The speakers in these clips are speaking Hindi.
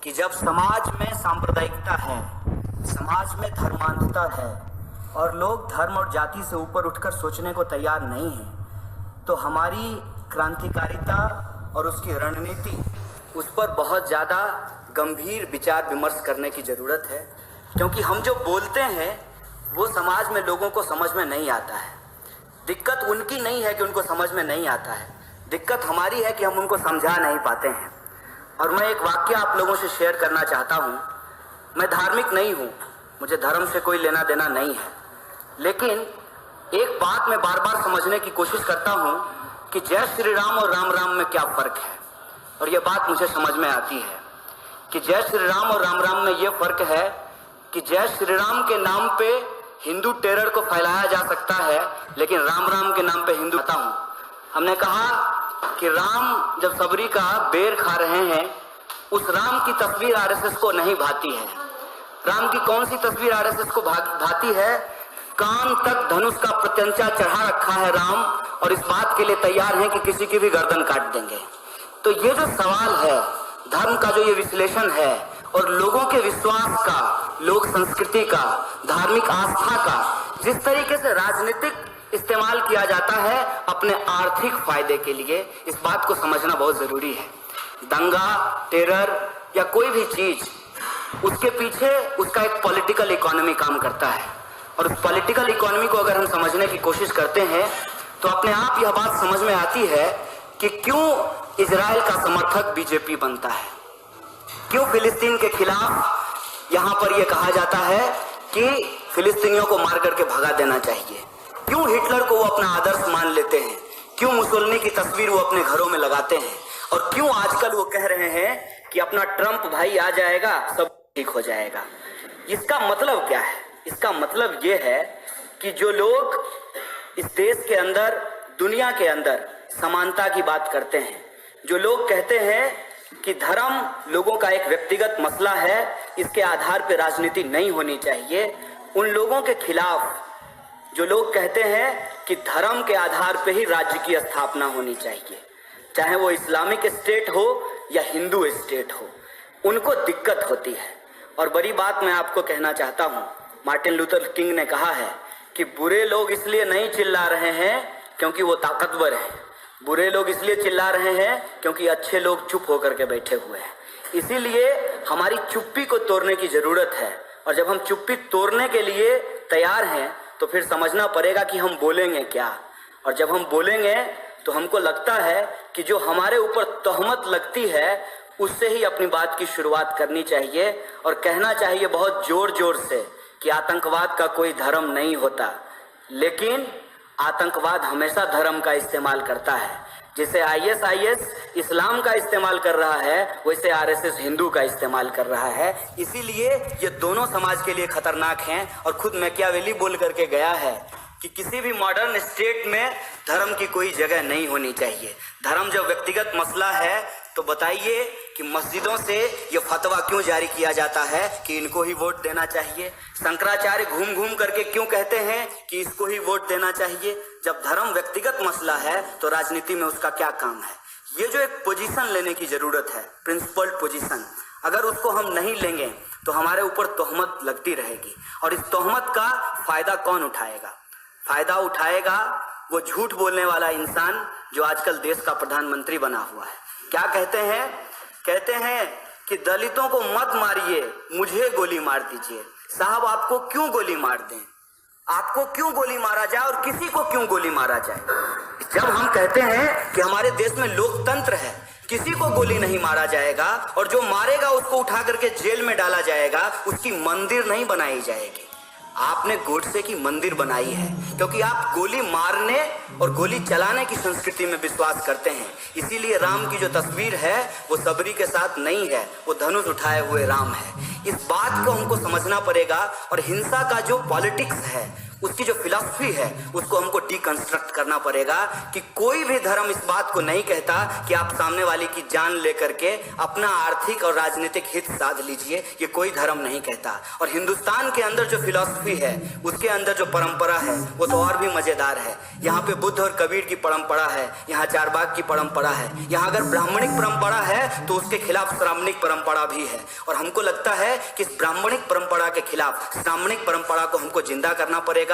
कि जब समाज में सांप्रदायिकता है, समाज में धर्मांधता है और लोग धर्म और जाति से ऊपर उठकर सोचने को तैयार नहीं हैं, तो हमारी क्रांतिकारिता और उसकी रणनीति उस पर बहुत ज़्यादा गंभीर विचार विमर्श करने की ज़रूरत है। क्योंकि हम जो बोलते हैं वो समाज में लोगों को समझ में नहीं आता है। दिक्कत उनकी नहीं है कि उनको समझ में नहीं आता है, दिक्कत हमारी है कि हम उनको समझा नहीं पाते हैं। और मैं एक वाक्य आप लोगों से शेयर करना चाहता हूँ। मैं धार्मिक नहीं हूँ, मुझे धर्म से कोई लेना देना नहीं है, लेकिन एक बात मैं बार बार समझने की कोशिश करता हूँ कि जय श्री राम और राम राम में क्या फ़र्क है। और ये बात मुझे समझ में आती है कि जय श्री राम और राम राम में ये फ़र्क है कि जय श्री राम के नाम पे हिंदू टेरर को फैलाया जा सकता है, लेकिन राम राम के नाम पे हिंदू आता हूँ। हमने कहा कि राम जब सबरी का बेर खा रहे हैं, उस राम की तस्वीर आरएसएस को नहीं भाती है। राम की कौन सी तस्वीर आरएसएस को भाती है? कान तक धनुष का प्रत्यंचा चढ़ा रखा है राम, और इस बात के लिए तैयार हैं कि किसी की भी गर्दन काट देंगे। तो ये जो सवाल है, धर्म का जो ये विश्लेषण है और लोगों के विश्वास का, लोक संस्कृति का, धार्मिक आस्था का जिस तरीके से राजनीतिक इस्तेमाल किया जाता है अपने आर्थिक फायदे के लिए, इस बात को समझना बहुत जरूरी है। दंगा, टेरर या कोई भी चीज, उसके पीछे उसका एक पॉलिटिकल इकोनॉमी काम करता है। और उस पॉलिटिकल इकोनॉमी को अगर हम समझने की कोशिश करते हैं तो अपने आप यह बात समझ में आती है कि क्यों इजराइल का समर्थक बीजेपी बनता है, क्यों फिलिस्तीन के खिलाफ यहाँ पर यह कहा जाता है कि फिलिस्तीनियों को मार करके भगा देना चाहिए, क्यों हिटलर को वो अपना आदर्श मान लेते हैं, क्यों मुसोलिनी की तस्वीर वो अपने घरों में लगाते हैं, और क्यों आजकल वो कह रहे हैं कि अपना ट्रंप भाई आ जाएगा सब ठीक हो जाएगा। इसका मतलब क्या है? इसका मतलब ये है कि जो लोग इस देश के अंदर, दुनिया के अंदर समानता की बात करते हैं, जो लोग कहते हैं कि धर्म लोगों का एक व्यक्तिगत मसला है, इसके आधार पर राजनीति नहीं होनी चाहिए, उन लोगों के खिलाफ जो लोग कहते हैं कि धर्म के आधार पर ही राज्य की स्थापना होनी चाहिए, चाहे वो इस्लामिक स्टेट हो या हिंदू स्टेट हो, उनको दिक्कत होती है। और बड़ी बात मैं आपको कहना चाहता हूँ, मार्टिन लूथर किंग ने कहा है कि बुरे लोग इसलिए नहीं चिल्ला रहे हैं क्योंकि वो ताकतवर हैं, बुरे लोग इसलिए चिल्ला रहे हैं क्योंकि अच्छे लोग चुप होकर के बैठे हुए हैं। इसीलिए हमारी चुप्पी को तोड़ने की ज़रूरत है, और जब हम चुप्पी तोड़ने के लिए तैयार हैं तो फिर समझना पड़ेगा कि हम बोलेंगे क्या। और जब हम बोलेंगे तो हमको लगता है कि जो हमारे ऊपर तोहमत लगती है उससे ही अपनी बात की शुरुआत करनी चाहिए, और कहना चाहिए बहुत ज़ोर ज़ोर से कि आतंकवाद का कोई धर्म नहीं होता, लेकिन आतंकवाद हमेशा धर्म का इस्तेमाल करता है। जैसे आईएसआईएस इस्लाम का इस्तेमाल कर रहा है, वैसे आरएसएस हिंदू का इस्तेमाल कर रहा है। इसीलिए ये दोनों समाज के लिए खतरनाक हैं। और खुद मैकियावेली बोल करके गया है कि किसी भी मॉडर्न स्टेट में धर्म की कोई जगह नहीं होनी चाहिए। धर्म जब व्यक्तिगत मसला है तो बताइए कि मस्जिदों से ये फतवा क्यों जारी किया जाता है कि इनको ही वोट देना चाहिए? शंकराचार्य घूम घूम करके क्यों कहते हैं कि इसको ही वोट देना चाहिए? जब धर्म व्यक्तिगत मसला है तो राजनीति में उसका क्या काम है? ये जो एक पोजीशन लेने की जरूरत है, प्रिंसिपल्ड पोजीशन, अगर उसको हम नहीं लेंगे तो हमारे ऊपर तोहमत लगती रहेगी। और इस तोहमत का फायदा कौन उठाएगा? फायदा उठाएगा वो झूठ बोलने वाला इंसान जो आजकल देश का प्रधानमंत्री बना हुआ है। क्या कहते हैं? कहते हैं कि दलितों को मत मारिए, मुझे गोली मार दीजिए। साहब, आपको क्यों गोली मार दें? आपको क्यों गोली मारा जाए और किसी को क्यों गोली मारा जाए? जब हम कहते हैं कि हमारे देश में लोकतंत्र है, किसी को गोली नहीं मारा जाएगा, और जो मारेगा उसको उठा करके जेल में डाला जाएगा, उसकी मंदिर नहीं बनाई जाएगी। आपने गोडसे की मंदिर बनाई है क्योंकि आप गोली मारने और गोली चलाने की संस्कृति में विश्वास करते हैं। इसीलिए राम की जो तस्वीर है वो सबरी के साथ नहीं है, वो धनुष उठाए हुए राम है। इस बात को हमको समझना पड़ेगा। और हिंसा का जो पॉलिटिक्स है उसकी जो फिलॉसफी है उसको हमको डिकंस्ट्रक्ट करना पड़ेगा कि कोई भी धर्म इस बात को नहीं कहता कि आप सामने वाले की जान लेकर के अपना आर्थिक और राजनीतिक हित साध लीजिए, ये कोई धर्म नहीं कहता। और हिंदुस्तान के अंदर जो फिलॉसफी है, उसके अंदर जो परंपरा है वो तो और भी मजेदार है। यहाँ पे बुद्ध और कबीर की परंपरा है, यहाँ चारबाग की परंपरा है, यहाँ अगर ब्राह्मणिक परंपरा है तो उसके खिलाफ श्रामणिक परंपरा भी है। और हमको लगता है कि इस ब्राह्मणिक परंपरा के खिलाफ श्रामणिक परंपरा को हमको जिंदा करना पड़ेगा।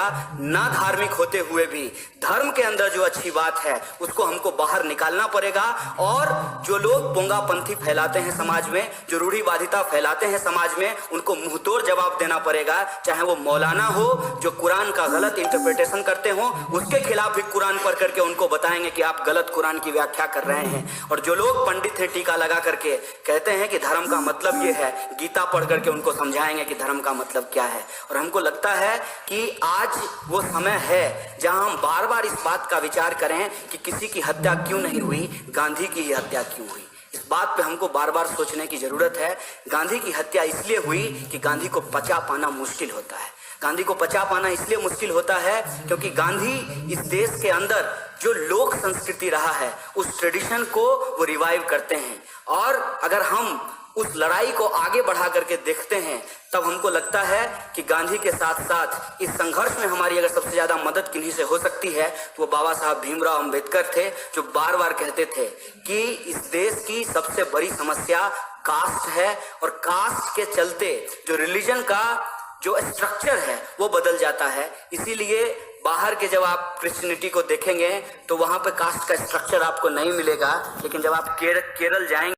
ना धार्मिक होते हुए भी धर्म के अंदर जो अच्छी बात है उसको हमको बाहर निकालना पड़ेगा। और जो लोग पोंगापंथी फैलाते हैं समाज में, जो रूढ़िवादिता फैलाते हैं समाज में, उनको मुंहतोड़ जवाब देना पड़ेगा। चाहे वो मौलाना हो जो कुरान का गलत इंटरप्रिटेशन करते हो, उसके खिलाफ भी कुरान पढ़ करके उनको बताएंगे कि आप गलत कुरान की व्याख्या कर रहे हैं। और जो लोग पंडित हैं टीका लगा करके कहते हैं कि धर्म का मतलब ये है, गीता पढ़ करके उनको समझाएंगे कि धर्म का मतलब क्या है। और हमको लगता है कि आज वो समय है जहां हम बार बार इस बात का विचार करें कि किसी की हत्या क्यों नहीं हुई, गांधी की ही हत्या क्यों हुई। इस बात पे हमको बार बार सोचने की जरूरत है। गांधी की हत्या इसलिए हुई कि गांधी को पचा पाना मुश्किल होता है। गांधी को पचा पाना इसलिए मुश्किल होता है क्योंकि गांधी इस देश के अंदर जो लोक संस्कृति रहा है उस ट्रेडिशन को वो रिवाइव करते हैं। और अगर हम उस लड़ाई को आगे बढ़ा करके देखते हैं तब हमको लगता है कि गांधी के साथ साथ इस संघर्ष में हमारी अगर सबसे ज्यादा मदद किन्हीं से हो सकती है तो वो बाबा साहब भीमराव अंबेडकर थे, जो बार बार कहते थे कि इस देश की सबसे बड़ी समस्या कास्ट है और कास्ट के चलते जो रिलीजन का जो स्ट्रक्चर है वो बदल जाता है। इसीलिए बाहर के जब आप क्रिश्चियनिटी को देखेंगे तो वहां पे कास्ट का स्ट्रक्चर आपको नहीं मिलेगा, लेकिन जब आप केरल जाएंगे